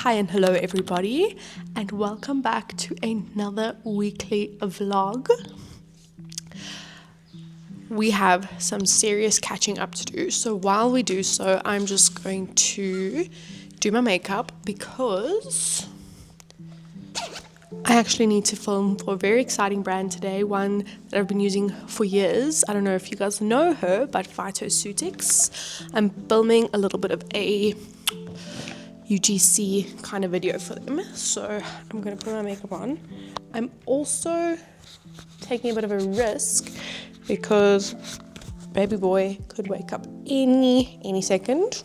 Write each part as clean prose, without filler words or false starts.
Hi and hello everybody, and welcome back to another weekly vlog. We have some serious catching up to do, so while we do so, I'm just going to do my makeup because I actually need to film for a very exciting brand today, one that I've been using for years. I don't know if you guys know her, but Phytoceutics. I'm filming a little bit of a UGC kind of video for them, so I'm going to put my makeup on. I'm also taking a bit of a risk because baby boy could wake up any second,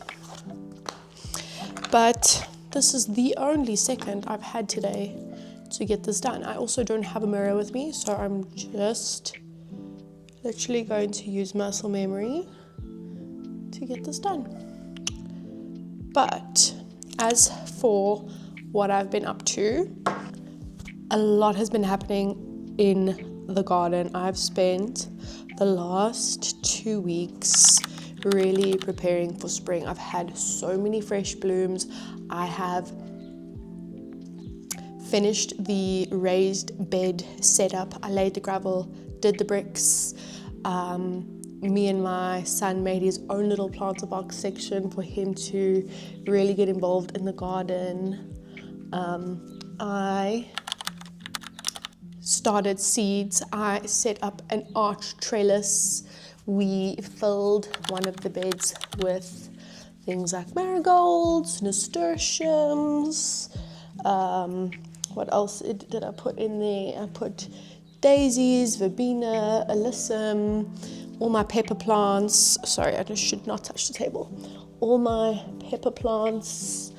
but this is the only second I've had today to get this done. I also don't have a mirror with me, so I'm just literally going to use muscle memory to get this done. But as for what I've been up to, a lot has been happening in the garden. I've spent the last 2 weeks really preparing for spring. I've had so many fresh blooms. I have finished the raised bed setup. I laid the gravel, did the bricks. Me and my son made his own little planter box section for him to really get involved in the garden. I started seeds. I set up an arch trellis. We filled one of the beds with things like marigolds, nasturtiums. What else did I put in there? I put daisies, verbena, alyssum, all my pepper plants. Sorry, I just should not touch the table. All my pepper plants,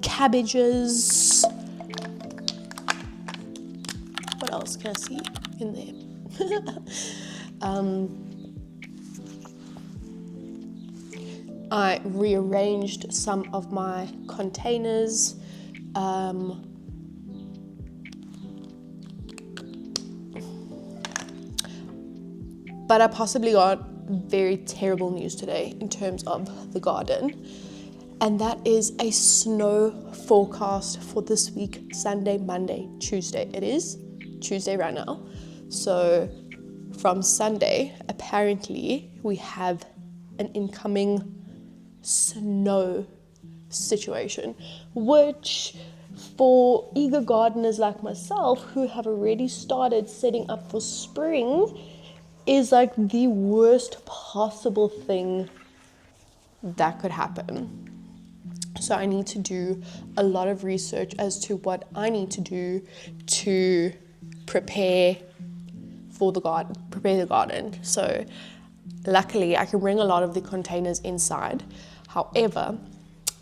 cabbages. What else can I see in there? I rearranged some of my containers. But I possibly got very terrible news today in terms of the garden. And that is a snow forecast for this week, Sunday, Monday, Tuesday. It is Tuesday right now. So from Sunday, apparently we have an incoming snow situation, which for eager gardeners like myself who have already started setting up for spring is like the worst possible thing that could happen. So I need to do a lot of research as to what I need to do to prepare for the garden. So luckily I can bring a lot of the containers inside. However,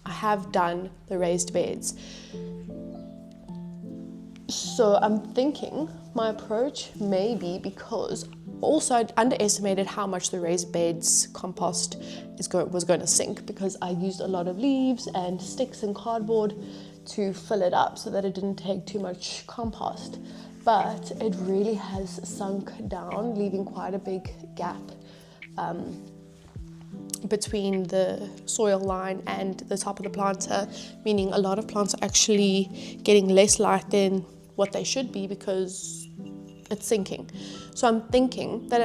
I have done the raised beds. So I'm thinking my approach may be, because also I underestimated how much the raised beds compost was going to sink, because I used a lot of leaves and sticks and cardboard to fill it up so that it didn't take too much compost. But it really has sunk down, leaving quite a big gap between the soil line and the top of the planter, meaning a lot of plants are actually getting less light than what they should be because it's sinking. So I'm thinking that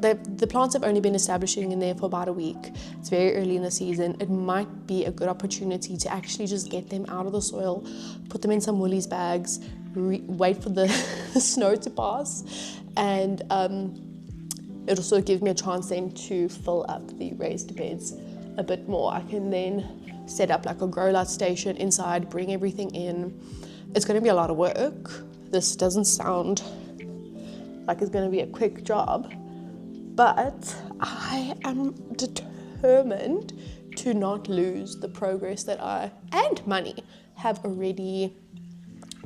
the plants have only been establishing in there for about a week. It's very early in the season. It might be a good opportunity to actually just get them out of the soil, put them in some Woolies bags, wait for the snow to pass, and it also gives me a chance then to fill up the raised beds a bit more. I can then set up like a grow light station inside, bring everything in. It's going to be a lot of work. This doesn't sound like it's going to be a quick job, but I am determined to not lose the progress that I and money have already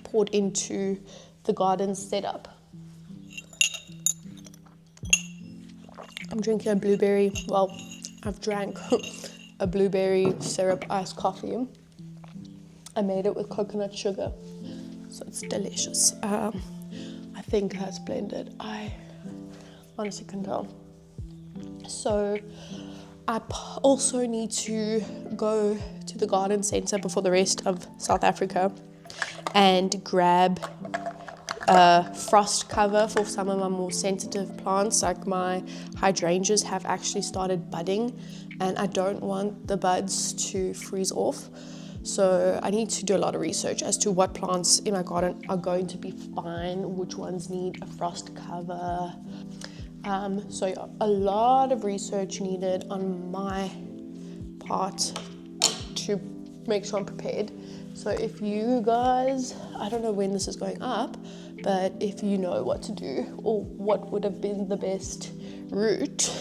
poured into the garden setup. I'm drinking a blueberry, well, I've drank a blueberry syrup iced coffee. I made it with coconut sugar, so it's delicious. I think that's blended. I honestly can tell. So I also need to go to the garden centre before the rest of South Africa and grab a frost cover for some of my more sensitive plants. Like my hydrangeas have actually started budding and I don't want the buds to freeze off. So I need to do a lot of research as to what plants in my garden are going to be fine, which ones need a frost cover. So yeah, a lot of research needed on my part to make sure I'm prepared. So if you guys, I don't know when this is going up, but if you know what to do or what would have been the best route,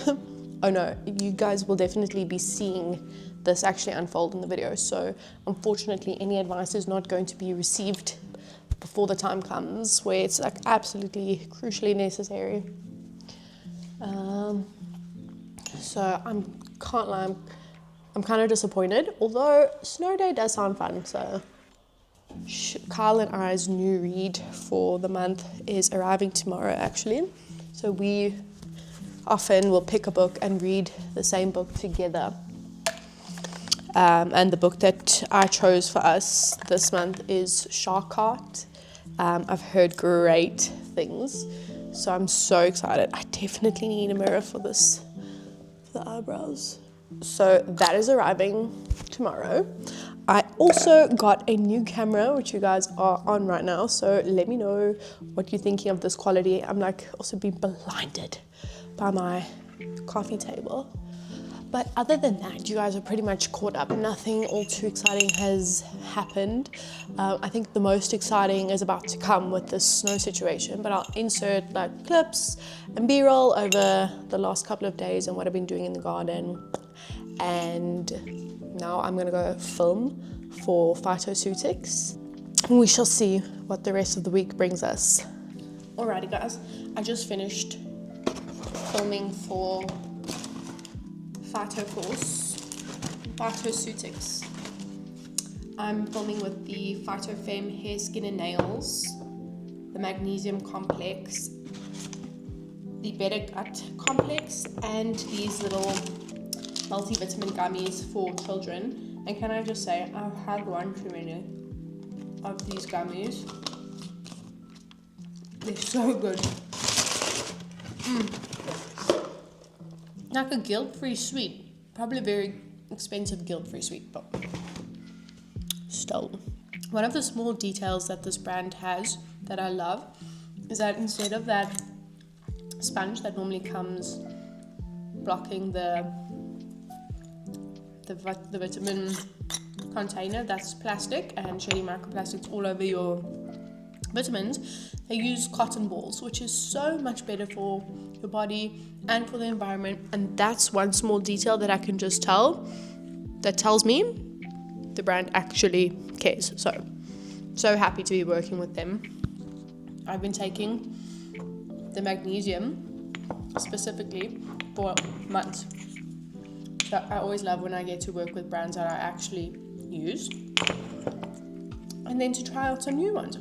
oh no, you guys will definitely be seeing this actually unfold in the video. So unfortunately, any advice is not going to be received before the time comes where it's like absolutely crucially necessary. So I can't lie, I'm kind of disappointed, although snow day does sound fun. So Kyle and I's new read for the month is arriving tomorrow actually. So we often will pick a book and read the same book together. And the book that I chose for us this month is Shark Heart. I've heard great things, so I'm so excited. I definitely need a mirror for this, for the eyebrows. So that is arriving tomorrow. I also got a new camera, which you guys are on right now. So let me know what you're thinking of this quality. I'm like also being blinded by my coffee table. But other than that, you guys are pretty much caught up. Nothing all too exciting has happened. I think the most exciting is about to come with this snow situation, but I'll insert like clips and B-roll over the last couple of days and what I've been doing in the garden. And now I'm gonna go film for phytoceutics. And we shall see what the rest of the week brings us. Alrighty guys, I just finished filming for phytoceutics. I'm filming with the Phytofem hair, skin and nails, the magnesium complex, the better gut complex, and these little multivitamin gummies for children. And can I just say, I've had one too many of these gummies. They're so good. Like a guilt-free sweet. Probably very expensive guilt-free sweet, but still. One of the small details that this brand has that I love is that instead of that sponge that normally comes blocking the vitamin container, that's plastic and shedding microplastics all over your vitamins, they use cotton balls, which is so much better for your body and for the environment. And that's one small detail that I can just tell that tells me the brand actually cares. So happy to be working with them. I've been taking the magnesium specifically for months. So I always love when I get to work with brands that I actually use and then to try out some new ones.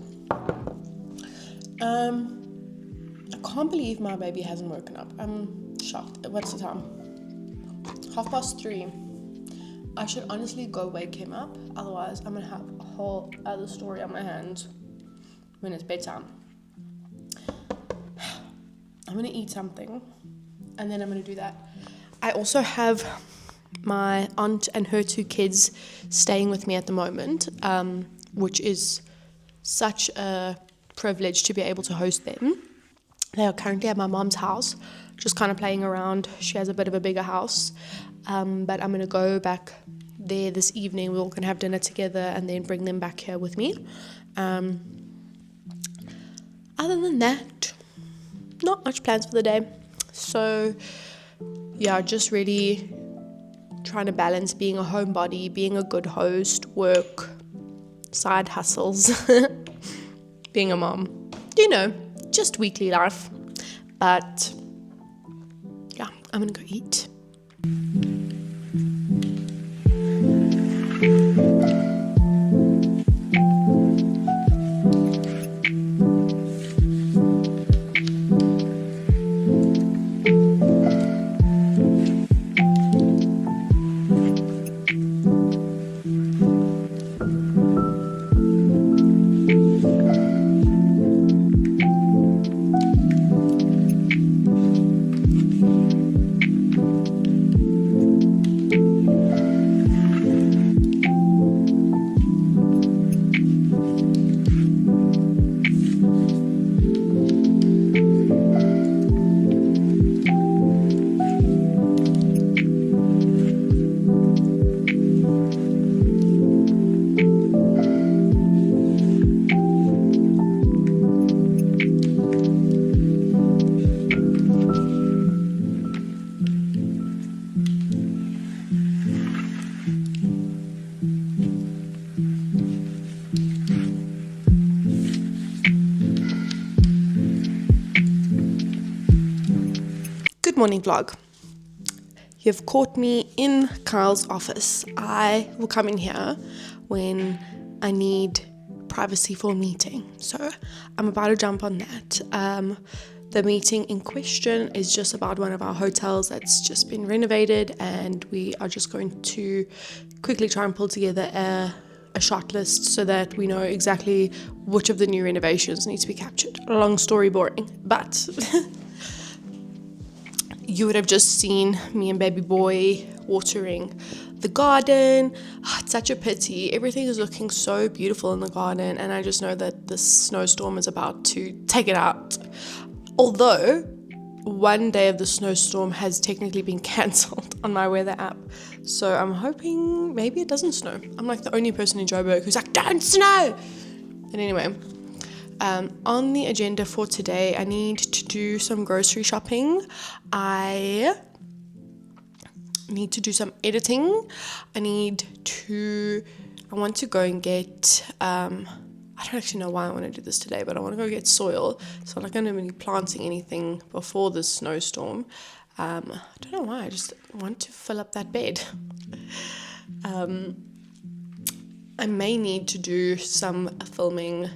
I can't believe my baby hasn't woken up. I'm shocked. What's the time? 3:30. I should honestly go wake him up. Otherwise, I'm gonna have a whole other story on my hands when it's bedtime. I'm gonna eat something and then I'm gonna do that. I also have my aunt and her 2 kids staying with me at the moment, which is such a privilege to be able to host them. They are currently at my mom's house, just kind of playing around. She has a bit of a bigger house, but I'm going to go back there this evening. We're all going to have dinner together and then bring them back here with me. Other than that, not much plans for the day. So yeah, just really trying to balance being a homebody, being a good host, work, side hustles, being a mom, just weekly life. But yeah, I'm gonna go eat. Good morning, vlog. You've caught me in Kyle's office. I will come in here when I need privacy for a meeting. So I'm about to jump on that. The meeting in question is just about one of our hotels that's just been renovated, and we are just going to quickly try and pull together a shot list so that we know exactly which of the new renovations needs to be captured. Long story, boring, but you would have just seen me and baby boy watering the garden. Oh, it's such a pity. Everything is looking so beautiful in the garden, and I just know that this snowstorm is about to take it out. Although one day of the snowstorm has technically been cancelled on my weather app, so I'm hoping maybe it doesn't snow. I'm like the only person in Joburg who's like, don't snow! But anyway, on the agenda for today, I need to do some grocery shopping. I need to do some editing. I want to go and get, I don't actually know why I want to do this today, but I want to go get soil. So I'm not going to be planting anything before this snowstorm. I don't know why, I just want to fill up that bed. I may need to do some filming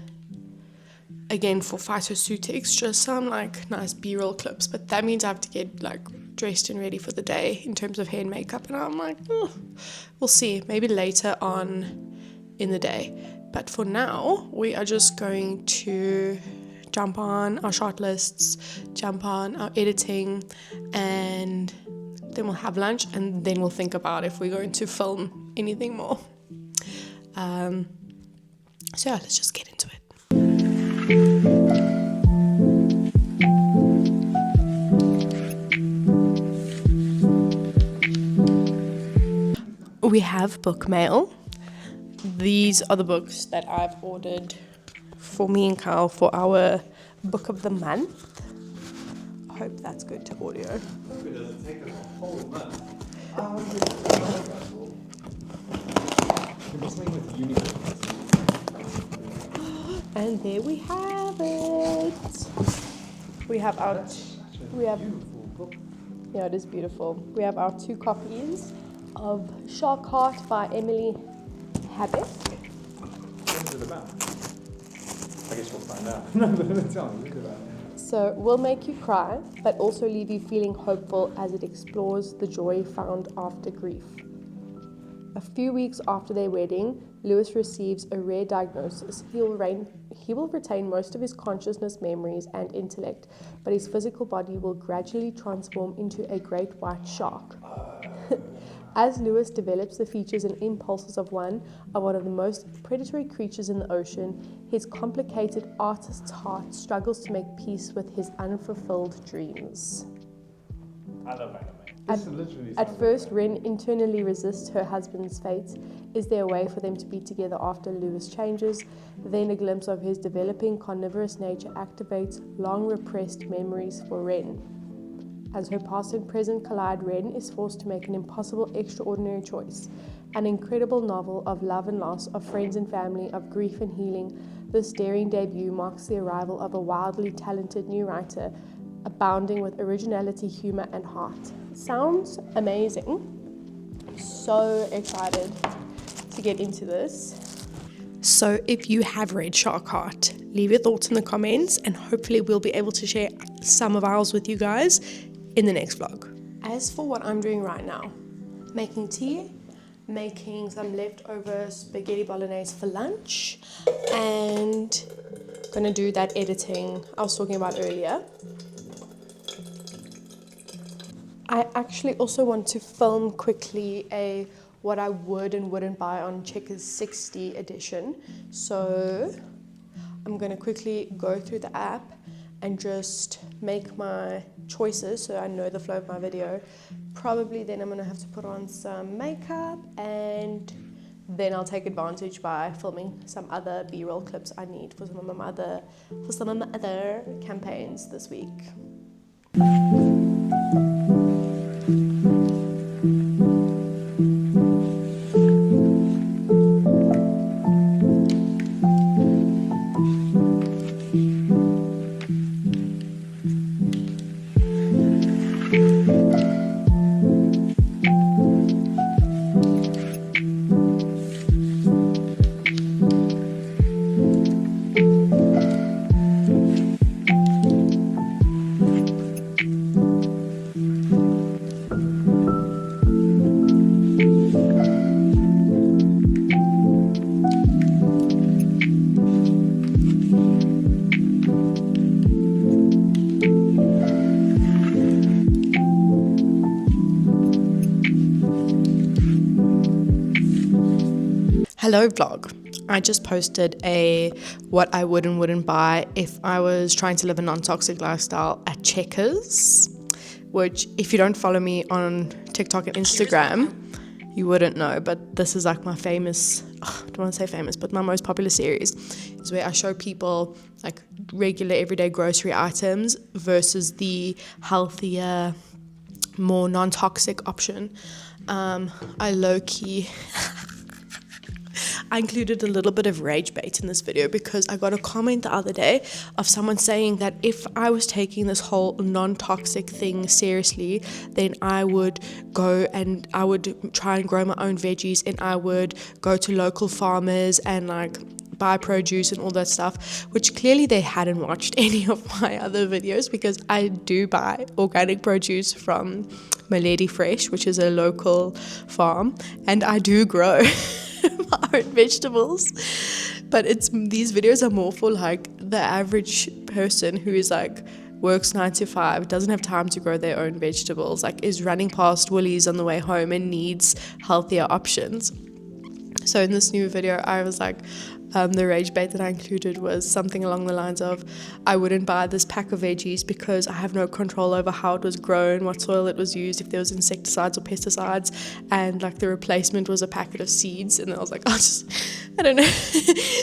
again for Phytosuitics, just some like nice b-roll clips, but that means I have to get like dressed and ready for the day in terms of hair and makeup, and I'm like, we'll see, maybe later on in the day. But for now, we are just going to jump on our shot lists, jump on our editing, and then we'll have lunch, and then we'll think about if we're going to film anything more. So yeah, let's just get into it. We have book mail. These are the books that I've ordered for me and Kyle for our book of the month. I hope that's good to audio. It doesn't take us a whole month. And there we have it. Yeah, it is beautiful. We have our 2 copies of Shark Heart by Emily Habit. What's it about? I guess we'll find out. No, but tell me, read about it. So, will make you cry, but also leave you feeling hopeful as it explores the joy found after grief. A few weeks after their wedding, Lewis receives a rare diagnosis. He will retain most of his consciousness, memories, and intellect, but his physical body will gradually transform into a great white shark. As Lewis develops the features and impulses of one of the most predatory creatures in the ocean, his complicated artist's heart struggles to make peace with his unfulfilled dreams. I love anime. At first, Ren internally resists her husband's fate. Is there a way for them to be together after Lewis changes? Then a glimpse of his developing carnivorous nature activates long-repressed memories for Ren. As her past and present collide, Ren is forced to make an impossible, extraordinary choice. An incredible novel of love and loss, of friends and family, of grief and healing, this daring debut marks the arrival of a wildly talented new writer, abounding with originality, humor, and heart. Sounds amazing. So excited to get into this. So if you have read Shark Heart, leave your thoughts in the comments, and hopefully we'll be able to share some of ours with you guys in the next vlog. As for what I'm doing right now, making tea, making some leftover spaghetti bolognese for lunch, and gonna do that editing I was talking about earlier. I actually also want to film quickly a what I would and wouldn't buy on Checkers 60 edition. So I'm going to quickly go through the app and just make my choices so I know the flow of my video. Probably then I'm going to have to put on some makeup, and then I'll take advantage by filming some other b-roll clips I need for some of my other campaigns this week. Hello vlog. I just posted a what I would and wouldn't buy if I was trying to live a non-toxic lifestyle at Checkers, which if you don't follow me on TikTok and Instagram, you wouldn't know, but this is like my famous, I don't want to say famous, but my most popular series is where I show people like regular everyday grocery items versus the healthier, more non-toxic option. I low-key I included a little bit of rage bait in this video because I got a comment the other day of someone saying that if I was taking this whole non-toxic thing seriously, then I would go and I would try and grow my own veggies, and I would go to local farmers and like buy produce and all that stuff, which clearly they hadn't watched any of my other videos, because I do buy organic produce from My Lady Fresh, which is a local farm, and I do grow my own vegetables. But these videos are more for like the average person who is like works 9 to 5, doesn't have time to grow their own vegetables, like is running past Woolies on the way home and needs healthier options. So in this new video, I was like, the rage bait that I included was something along the lines of, I wouldn't buy this pack of veggies because I have no control over how it was grown, what soil it was used, if there was insecticides or pesticides, and like the replacement was a packet of seeds. And I was like, I don't know.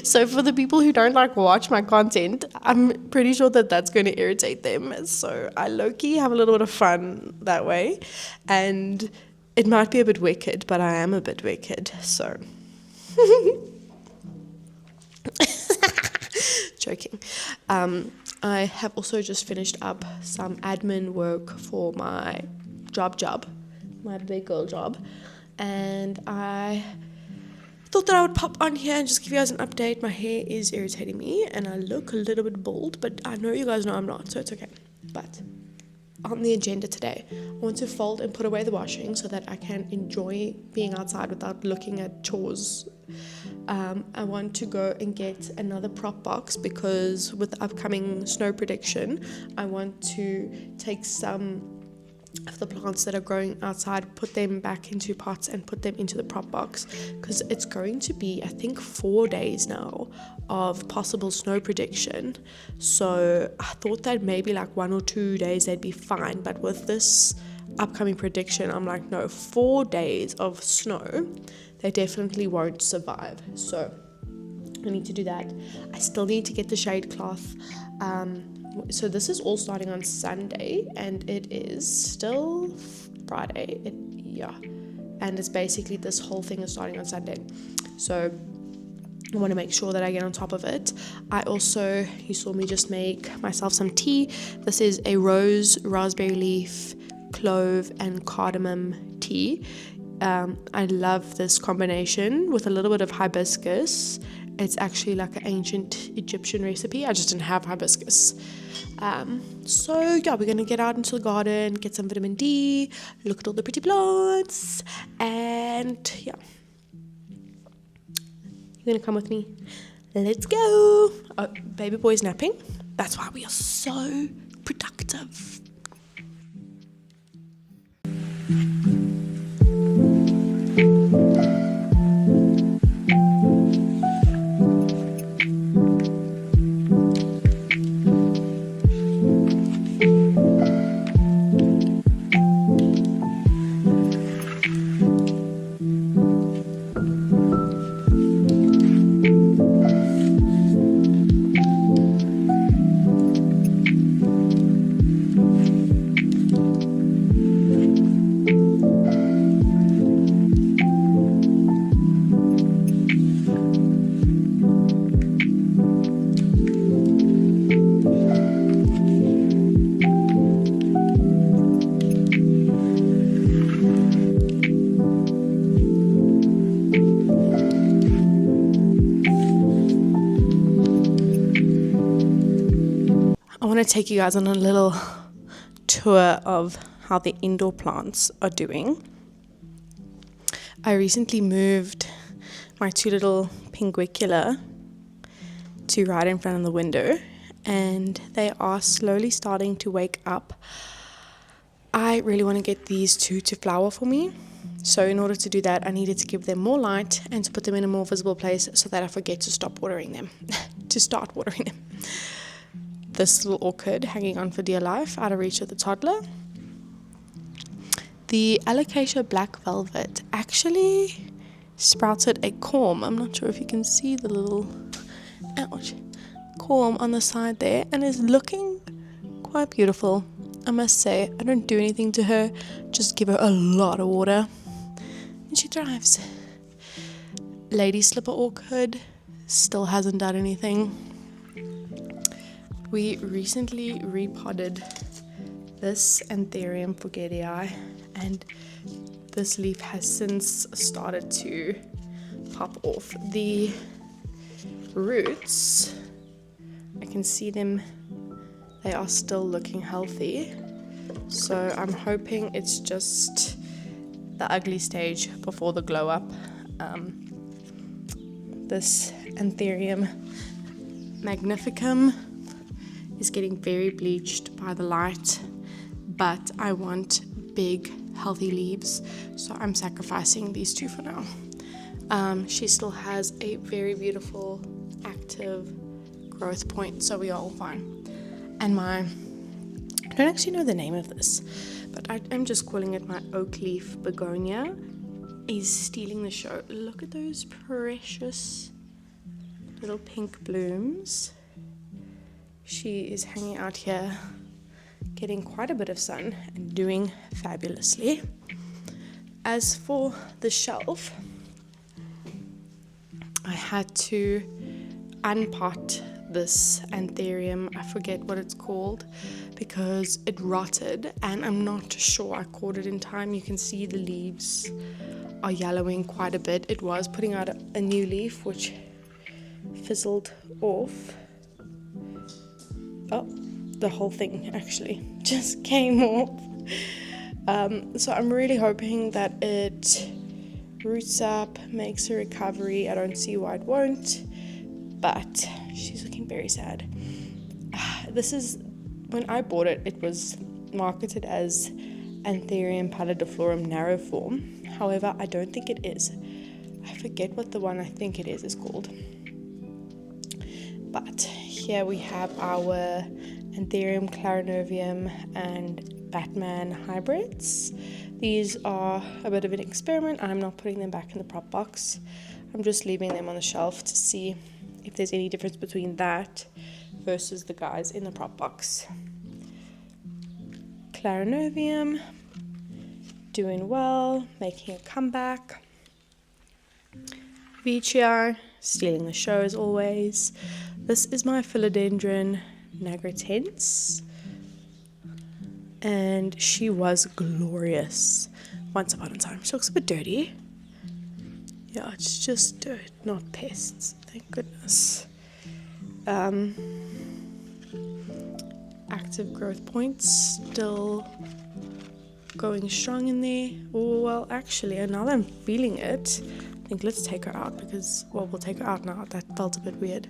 So for the people who don't like watch my content, I'm pretty sure that that's going to irritate them. So I low-key have a little bit of fun that way, and it might be a bit wicked, but I am a bit wicked, so joking. I have also just finished up some admin work for my my big girl job, and I thought that I would pop on here and just give you guys an update. My hair is irritating me and I look a little bit bald, but I know you guys know I'm not, so it's okay. But on the agenda today, I want to fold and put away the washing so that I can enjoy being outside without looking at chores. I want to go and get another prop box because with the upcoming snow prediction, I want to take some of the plants that are growing outside, put them back into pots and put them into the prop box, because it's going to be, I think, 4 days now of possible snow prediction. So I thought that maybe like 1 or 2 days they'd be fine, but with this upcoming prediction, I'm like, no, 4 days of snow, they definitely won't survive. So I need to do that. I still need to get the shade cloth. So this is all starting on Sunday and it is still Friday. And it's basically this whole thing is starting on Sunday. So I want to make sure that I get on top of it. I also, you saw me just make myself some tea. This is a rose, raspberry leaf, clove and cardamom tea. I love this combination with a little bit of hibiscus. It's actually like an ancient Egyptian recipe. I just didn't have hibiscus. So yeah, we're gonna get out into the garden, get some vitamin D, look at all the pretty plants, and yeah. You're gonna come with me? Let's go. Oh, baby boy's napping. That's why we are so productive. I want to take you guys on a little tour of how the indoor plants are doing. I recently moved my 2 little pinguicula to right in front of the window, and they are slowly starting to wake up. I really want to get these 2 to flower for me. So in order to do that, I needed to give them more light and to put them in a more visible place so that I forget to stop watering them, to start watering them. This little orchid hanging on for dear life, out of reach of the toddler. The Alocasia Black Velvet actually sprouted a corm. I'm not sure if you can see the little corm on the side there, and is looking quite beautiful. I must say, I don't do anything to her, just give her a lot of water and she thrives. Lady Slipper Orchid still hasn't done anything. We recently repotted this Anthurium forgetii, and this leaf has since started to pop off. The roots, I can see them, they are still looking healthy, so I'm hoping it's just the ugly stage before the glow up. This Anthurium magnificum is getting very bleached by the light, but I want big healthy leaves, so I'm sacrificing these two for now. She still has a very beautiful active growth point, so we are all fine. And I don't actually know the name of this, but I'm just calling it my oak leaf begonia, is stealing the show. Look at those precious little pink blooms. She is hanging out here, getting quite a bit of sun and doing fabulously. As for the shelf, I had to unpot this Anthurium, I forget what it's called, because it rotted and I'm not sure I caught it in time. You can see the leaves are yellowing quite a bit. It was putting out a new leaf which fizzled off. Oh, the whole thing actually just came off. So I'm really hoping that it roots up, makes a recovery. I don't see why it won't, but she's looking very sad. This is, when I bought it, it was marketed as Anthurium pallidiflorum narrow form. However, I don't think it is. I forget what the one I think it is called. But here we have our Anthurium clarinovium and Batman hybrids. These are a bit of an experiment. I'm not putting them back in the prop box. I'm just leaving them on the shelf to see if there's any difference between that versus the guys in the prop box. Clarinovium doing well, making a comeback. Veggie stealing the show as always. This is my philodendron nigritens, and she was glorious once upon a time. She looks a bit dirty. Yeah, it's just dirt, not pests, thank goodness. Active growth points still going strong in there. Oh, well, actually, now that I'm feeling it, I think let's take her out because, well, we'll take her out now. That felt a bit weird.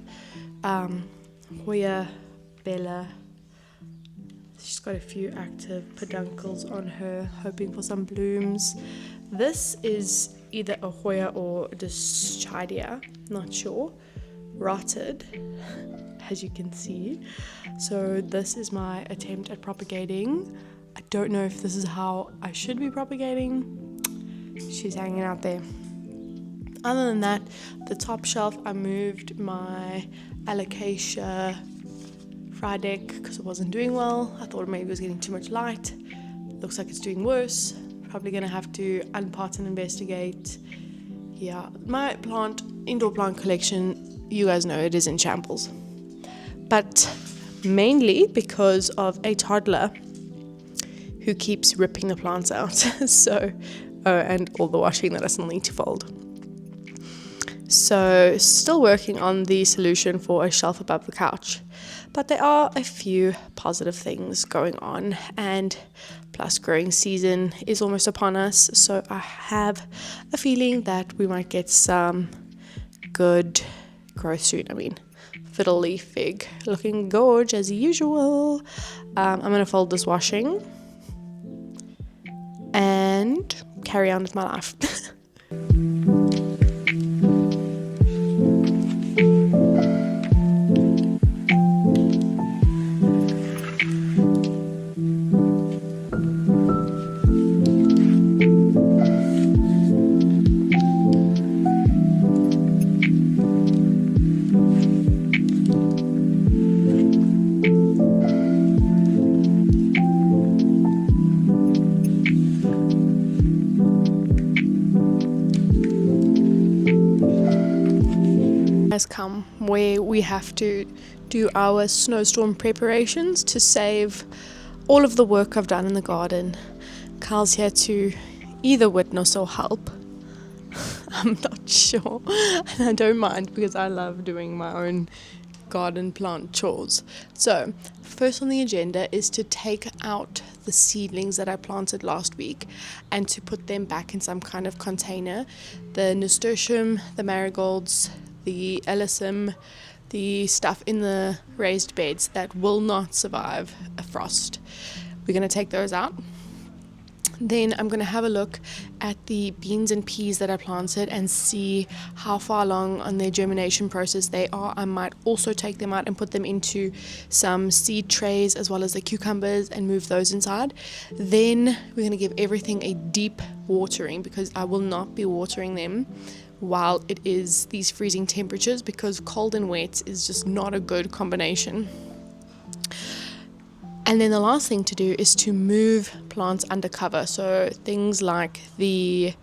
Hoya Bella, she's got a few active peduncles on her, hoping for some blooms. This is either a Hoya or a Dischidia, not sure. Rotted, as you can see. So this is my attempt at propagating. I don't know if this is how I should be propagating. She's hanging out there. Other than that, the top shelf, I moved my Alocasia Frydek because it wasn't doing well. I thought maybe it was getting too much light. Looks like it's doing worse. Probably gonna have to unpot and investigate. Yeah, my indoor plant collection, you guys know it is in shambles. But mainly because of a toddler who keeps ripping the plants out. So, and all the washing that I still need to fold. So, still working on the solution for a shelf above the couch. But there are a few positive things going on, and plus growing season is almost upon us, so I have a feeling that we might get some good growth soon. I mean, fiddle leaf fig looking gorge as usual. I'm going to fold this washing and carry on with my life. Has come where we have to do our snowstorm preparations to save all of the work I've done in the garden. Carl's here to either witness or help. I'm not sure, and I don't mind because I love doing my own garden plant chores. So first on the agenda is to take out the seedlings that I planted last week and to put them back in some kind of container. The nasturtium, the marigolds, the alyssum, the stuff in the raised beds that will not survive a frost. We're going to take those out. Then I'm going to have a look at the beans and peas that I planted and see how far along on their germination process they are. I might also take them out and put them into some seed trays as well as the cucumbers and move those inside. Then we're going to give everything a deep watering because I will not be watering them while it is these freezing temperatures because cold and wet is just not a good combination. And then the last thing to do is to move plants under cover. So things like the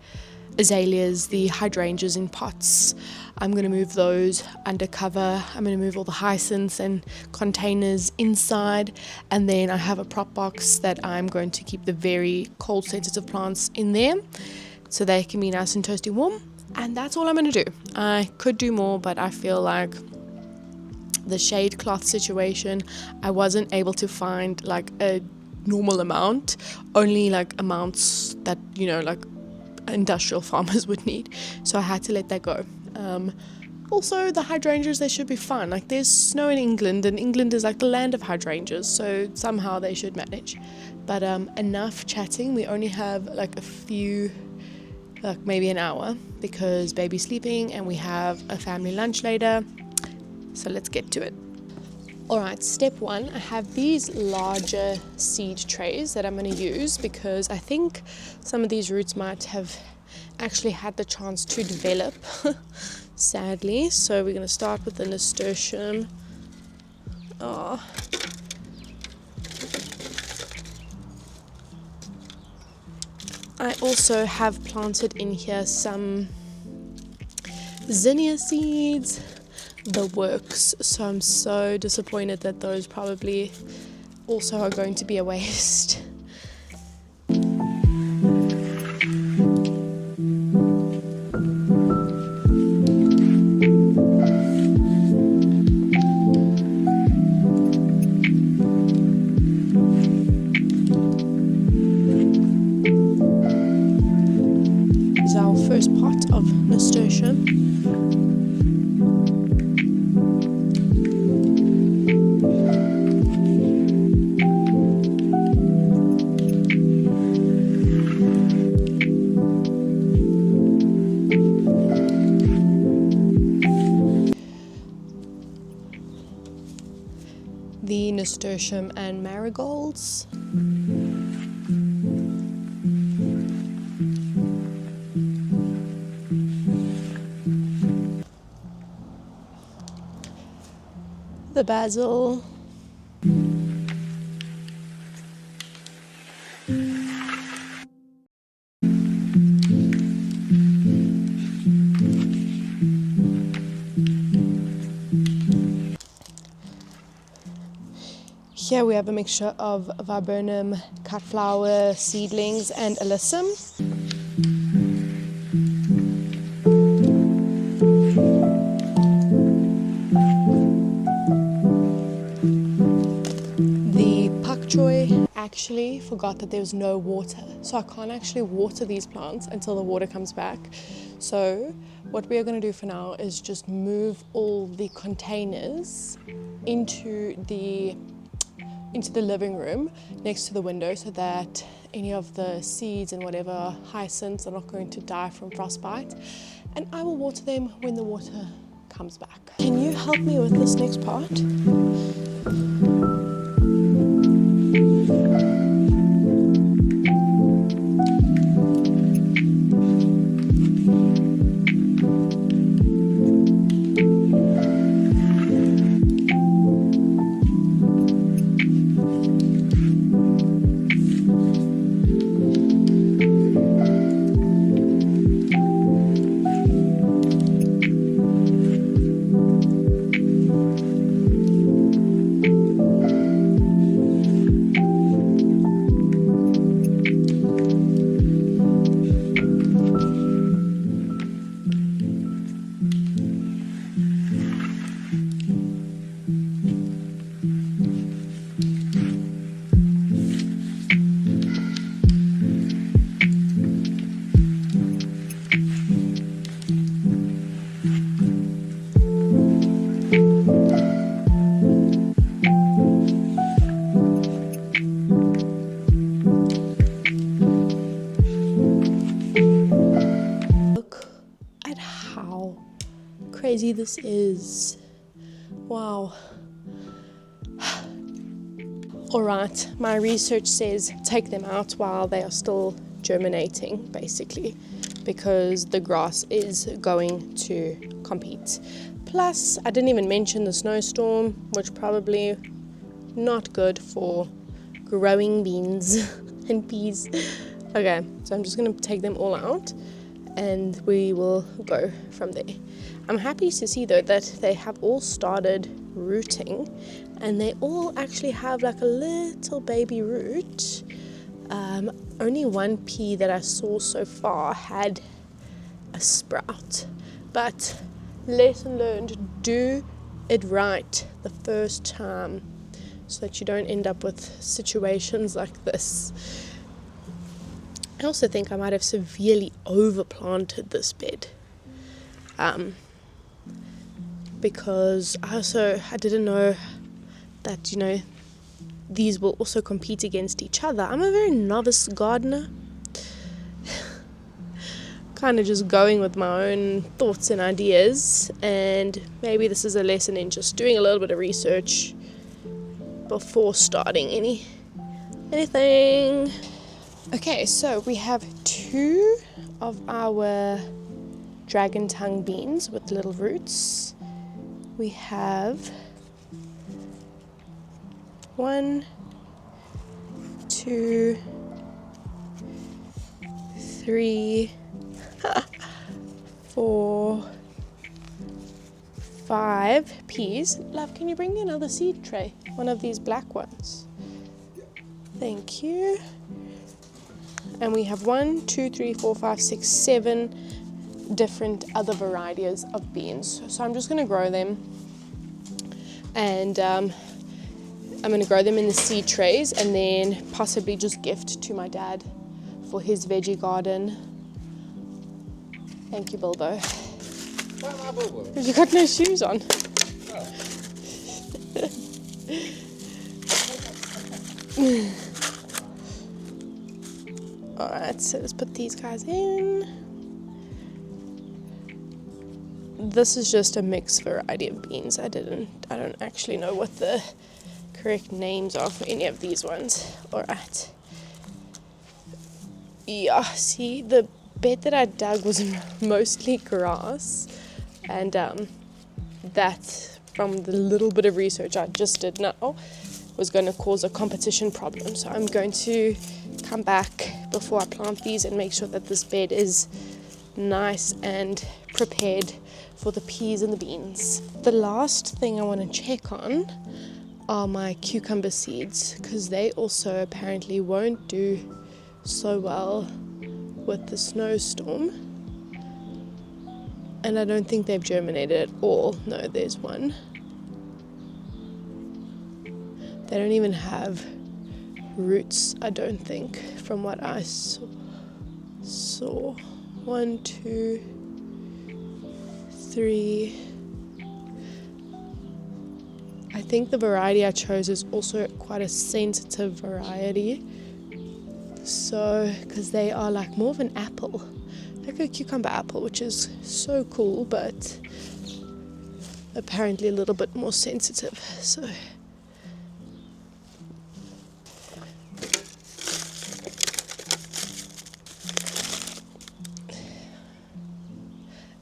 azaleas, the hydrangeas in pots, I'm going to move those under cover. I'm going to move all the hyacinths and containers inside. And then I have a prop box that I'm going to keep the very cold sensitive plants in there so they can be nice and toasty warm. And that's all I'm going to do. I could do more, but I feel like the shade cloth situation, I wasn't able to find like a normal amount, only like amounts that, you know, like industrial farmers would need. So I had to let that go. Also, the hydrangeas, they should be fine. Like there's snow in England, and England is like the land of hydrangeas, so somehow they should manage. But enough chatting. We only have like a few, like maybe an hour, because baby's sleeping and we have a family lunch later. So let's get to it. Alright, step one, I have these larger seed trays that I'm going to use because I think some of these roots might have actually had the chance to develop, sadly. So we're going to start with the nasturtium. I also have planted in here some zinnia seeds, the works, so I'm so disappointed that those probably also are going to be a waste. This is our first pot of nasturtium. The nasturtium and marigolds. The basil. Here we have a mixture of viburnum, cut flower, seedlings and alyssum. The pak choi actually forgot that there was no water, so I can't actually water these plants until the water comes back. So what we are going to do for now is just move all the containers into the living room next to the window so that any of the seeds and whatever hyacinths are not going to die from frostbite. And I will water them when the water comes back. Can you help me with this next part? Crazy this is. Wow. Alright, my research says take them out while they are still germinating, basically, because the grass is going to compete. Plus, I didn't even mention the snowstorm, which probably not good for growing beans and peas. Okay, so I'm just gonna take them all out and we will go from there. I'm happy to see though that they have all started rooting and they all actually have like a little baby root. Only one pea that I saw so far had a sprout, but lesson learned, do it right the first time so that you don't end up with situations like this. I also think I might have severely overplanted this bed. Because I didn't know that, you know, these will also compete against each other. I'm a very novice gardener. Kind of just going with my own thoughts and ideas, and maybe this is a lesson in just doing a little bit of research before starting anything. Okay, so we have 2 of our dragon tongue beans with little roots. We have 1, 2, 3, 4, 5 peas. Love, can you bring me another seed tray? One of these black ones. Thank you. And we have 1, 2, 3, 4, 5, 6, 7 different other varieties of beans. So I'm just going to grow them, and I'm going to grow them in the seed trays and then possibly just gift to my dad for his veggie garden. Thank you, Bilbo. Why am I Bilbo? Because you got no shoes on. Alright, so let's put these guys in. This is just a mixed variety of beans. I don't actually know what the correct names are for any of these ones. Alright. Yeah, see, the bed that I dug was mostly grass, and that, from the little bit of research I just did now, was going to cause a competition problem. So I'm going to come back before I plant these and make sure that this bed is nice and prepared for the peas and the beans. The last thing I want to check on are my cucumber seeds, because they also apparently won't do so well with the snowstorm, and I don't think they've germinated at all. No, there's one. They don't even have roots, I don't think, from what I saw. 1, 2, 3. I think the variety I chose is also quite a sensitive variety. So, because they are like more of an apple, like a cucumber apple, which is so cool, but apparently a little bit more sensitive. So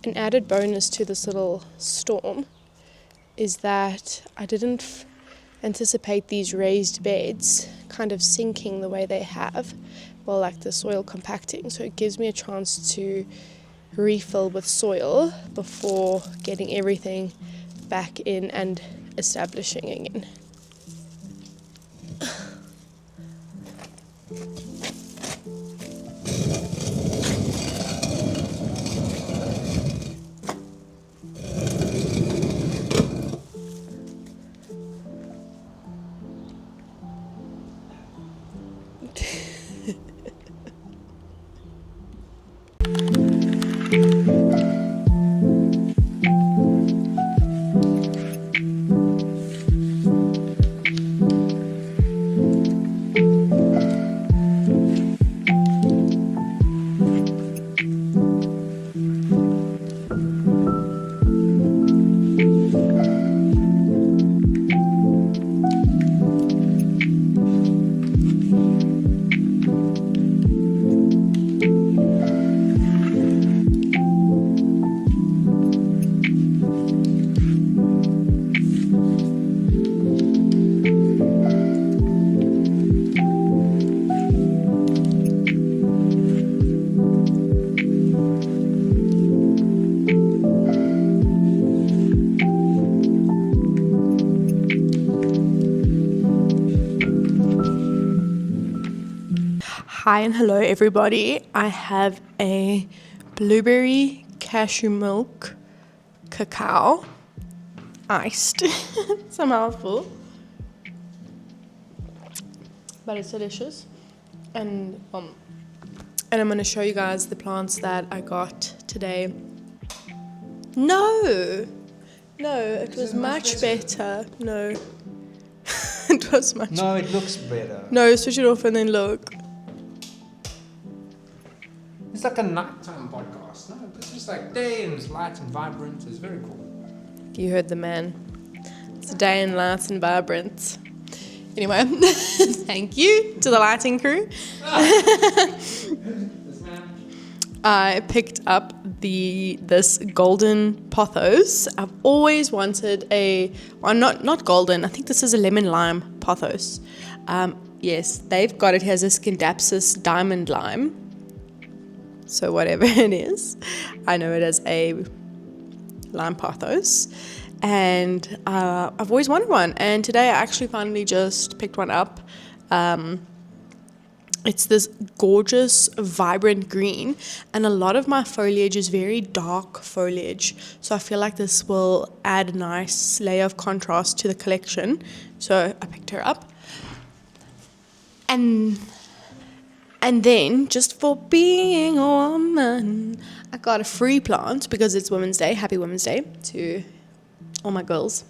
an added bonus to this little storm is that I didn't anticipate these raised beds kind of sinking the way they have, well, like the soil compacting. So it gives me a chance to refill with soil before getting everything back in and establishing again. Hi and hello everybody. I have a blueberry cashew milk cacao iced. It's a mouthful, but it's delicious. And I'm going to show you guys the plants that I got today. No, it was much better. No, it was much. No, it looks better. No, switch it off and then look. It's like a nighttime podcast. No, it's just like day and it's light and vibrant. It's very cool. You heard the man. It's day and light and vibrant. Anyway, thank you to the lighting crew. This man. I picked up this golden pothos. I've always wanted not golden. I think this is a lemon lime pothos. Yes, they've got it. It has a Scindapsus diamond lime. So whatever it is, I know it as a lime pothos, and I've always wanted one. And today I actually finally just picked one up. It's this gorgeous, vibrant green, and a lot of my foliage is very dark foliage. So I feel like this will add a nice layer of contrast to the collection. So I picked her up. And then, just for being a woman, I got a free plant because it's Women's Day. Happy Women's Day to all my girls.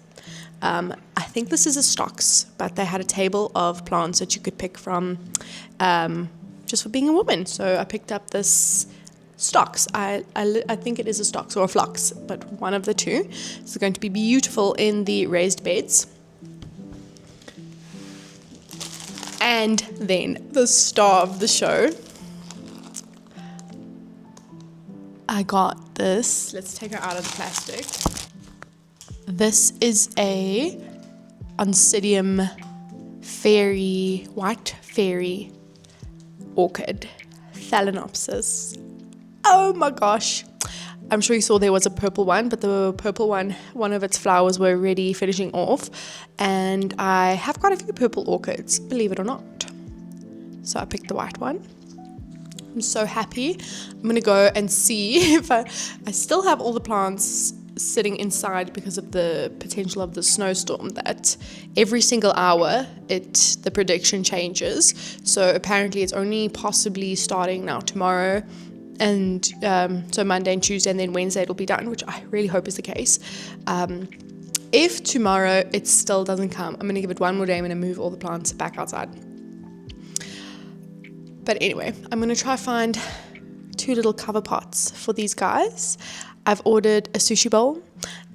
I think this is a stocks, but they had a table of plants that you could pick from just for being a woman. So I picked up this stocks. I think it is a stocks or a phlox, but one of the two. It's going to be beautiful in the raised beds. And then the star of the show, I got this. Let's take her out of the plastic. This is a Oncidium fairy, white fairy orchid, Phalaenopsis. Oh my gosh. I'm sure you saw there was a purple one, but the purple one of its flowers were already finishing off. And I have quite a few purple orchids, believe it or not. So I picked the white one. I'm so happy. I'm going to go and see if I still have all the plants sitting inside because of the potential of the snowstorm, that every single hour the prediction changes. So apparently it's only possibly starting now tomorrow. And so Monday and Tuesday and then Wednesday it'll be done, which I really hope is the case. If tomorrow it still doesn't come, I'm going to give it one more day. I'm going to move all the plants back outside. But anyway, I'm going to try find 2 little cover pots for these guys. I've ordered a sushi bowl,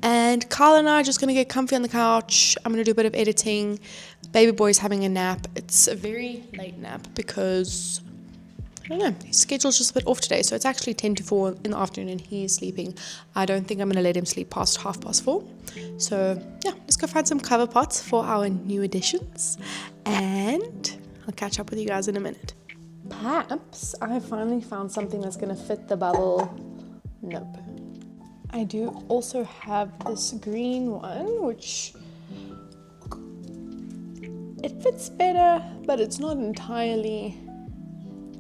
and Carl and I are just going to get comfy on the couch. I'm going to do a bit of editing. Baby boy's having a nap. It's a very late nap because, I don't know, his schedule's just a bit off today. So it's actually 10 to 4 in the afternoon and he is sleeping. I don't think I'm going to let him sleep past 4:30. So yeah, let's go find some cover pots for our new additions, and I'll catch up with you guys in a minute. Perhaps I finally found something that's going to fit the bubble. Nope. I do also have this green one, which it fits better, but it's not entirely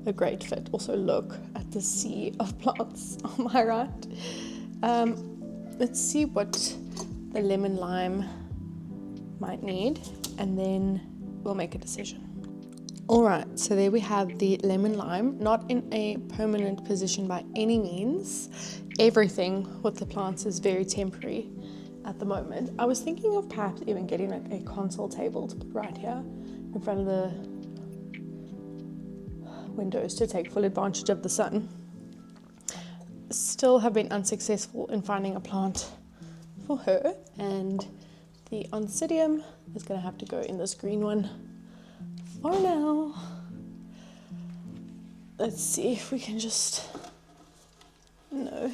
a great fit. Also, look at the sea of plants on my right. Let's see what the lemon lime might need, and then we'll make a decision. Alright, so there we have the lemon lime, not in a permanent position by any means. Everything with the plants is very temporary at the moment. I was thinking of perhaps even getting like a console table to put right here in front of the windows to take full advantage of the sun. Still have been unsuccessful in finding a plant for her, and the oncidium is going to have to go in this green one for now. Let's see if we can just... No.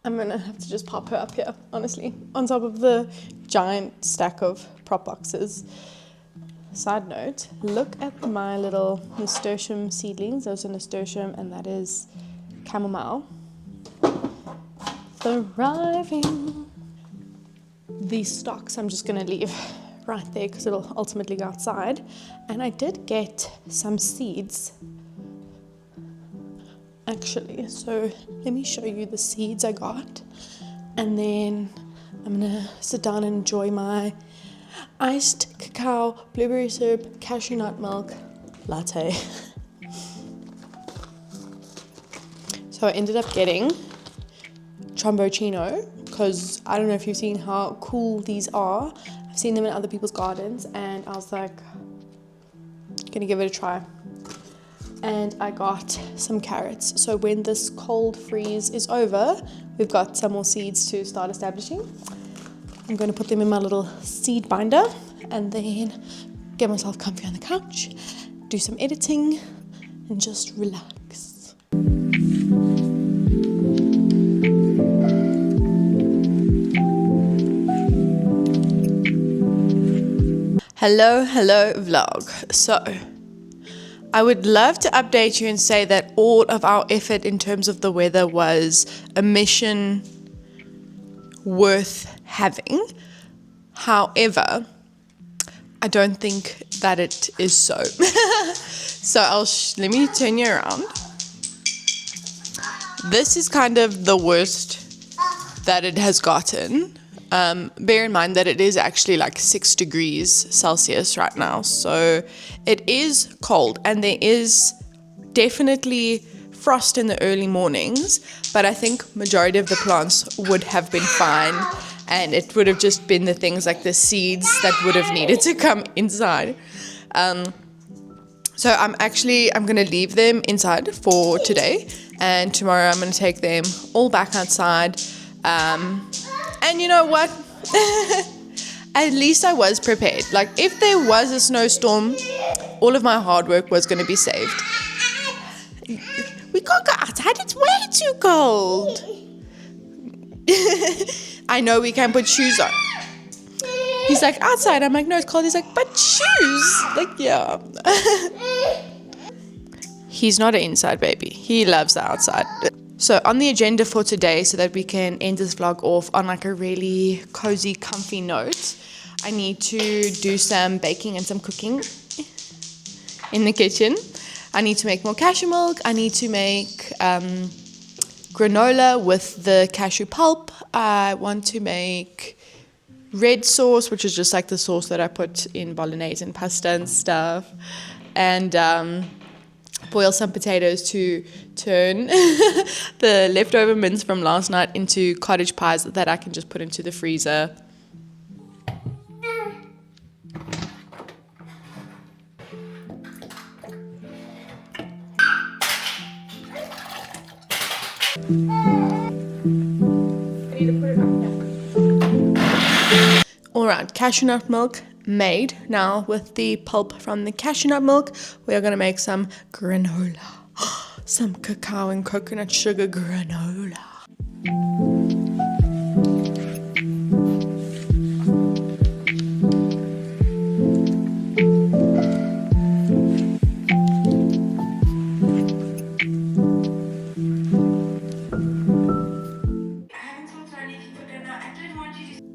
I'm gonna have to just pop her up here, honestly, on top of the giant stack of prop boxes. Side note, look at my little nasturtium seedlings. Those are nasturtium, and that is chamomile. Thriving. These stalks I'm just gonna leave right there because it'll ultimately go outside. And I did get some seeds actually, so let me show you the seeds I got, and then I'm gonna sit down and enjoy my iced cacao, blueberry syrup, cashew nut milk latte. So I ended up getting tromboncino because I don't know if you've seen how cool these are. I've seen them in other people's gardens, and I was like, gonna give it a try. And I got some carrots. So when this cold freeze is over, we've got some more seeds to start establishing. I'm going to put them in my little seed binder and then get myself comfy on the couch, do some editing, and just relax. Hello vlog. So I would love to update you and say that all of our effort in terms of the weather was a mission worth having. However, I don't think that it is so. So let me turn you around. This is kind of the worst that it has gotten. Bear in mind that it is actually like 6 degrees Celsius right now, so it is cold, and there is definitely frost in the early mornings, but I think majority of the plants would have been fine, and it would have just been the things like the seeds that would have needed to come inside. So I'm going to leave them inside for today, and tomorrow I'm going to take them all back outside. And you know what? At least I was prepared. Like, if there was a snowstorm, all of my hard work was going to be saved. We can't go outside. It's way too cold. I know we can put shoes on. He's like, outside. I'm like, no, it's cold. He's like, but shoes. Like, yeah. He's not an inside baby. He loves the outside. So on the agenda for today, so that we can end this vlog off on like a really cozy, comfy note, I need to do some baking and some cooking in the kitchen. I need to make more cashew milk. I need to make granola with the cashew pulp. I want to make red sauce, which is just like the sauce that I put in bolognese and pasta and stuff. And boil some potatoes to turn the leftover mince from last night into cottage pies that I can just put into the freezer. Alright, cashew nut milk made. Now with the pulp from the cashew nut milk, we are going to make some granola. Some cacao and coconut sugar granola.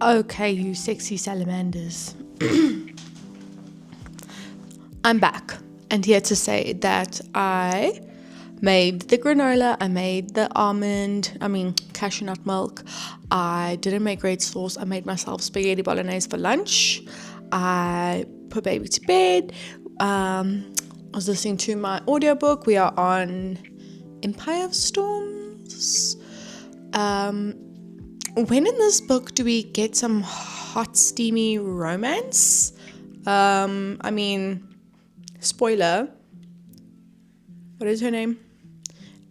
Okay, you sexy salamanders. I'm back and here to say that I made the granola, I made the cashew nut milk. I didn't make red sauce. I made myself spaghetti bolognese for lunch. I put baby to bed. I was listening to my audiobook. We are on Empire of Storms. When in this book do we get some hot, steamy romance? Spoiler. What is her name?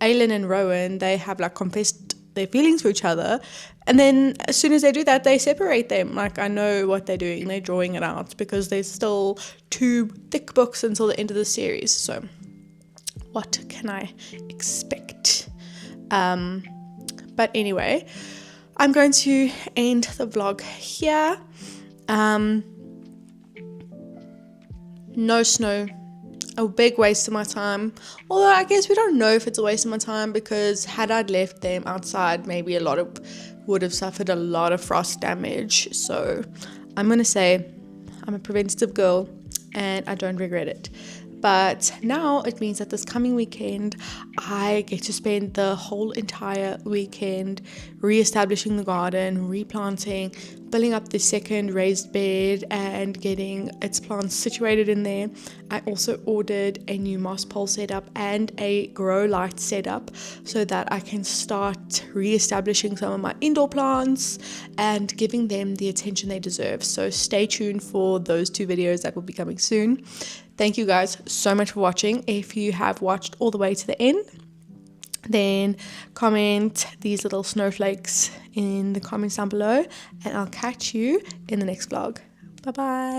Aelin and Rowan, they have like confessed their feelings for each other. And then as soon as they do that, they separate them. Like, I know what they're doing. They're drawing it out because there's still 2 thick books until the end of the series. So what can I expect? But anyway, I'm going to end the vlog here. No snow, a big waste of my time. Although I guess we don't know if it's a waste of my time, because had I left them outside, maybe would have suffered a lot of frost damage. So I'm going to say I'm a preventative girl and I don't regret it. But now it means that this coming weekend, I get to spend the whole entire weekend re-establishing the garden, replanting, filling up the second raised bed and getting its plants situated in there. I also ordered a new moss pole setup and a grow light setup so that I can start re-establishing some of my indoor plants and giving them the attention they deserve. So stay tuned for those 2 videos that will be coming soon. Thank you guys so much for watching. If you have watched all the way to the end, then comment these little snowflakes in the comments down below, and I'll catch you in the next vlog. Bye bye.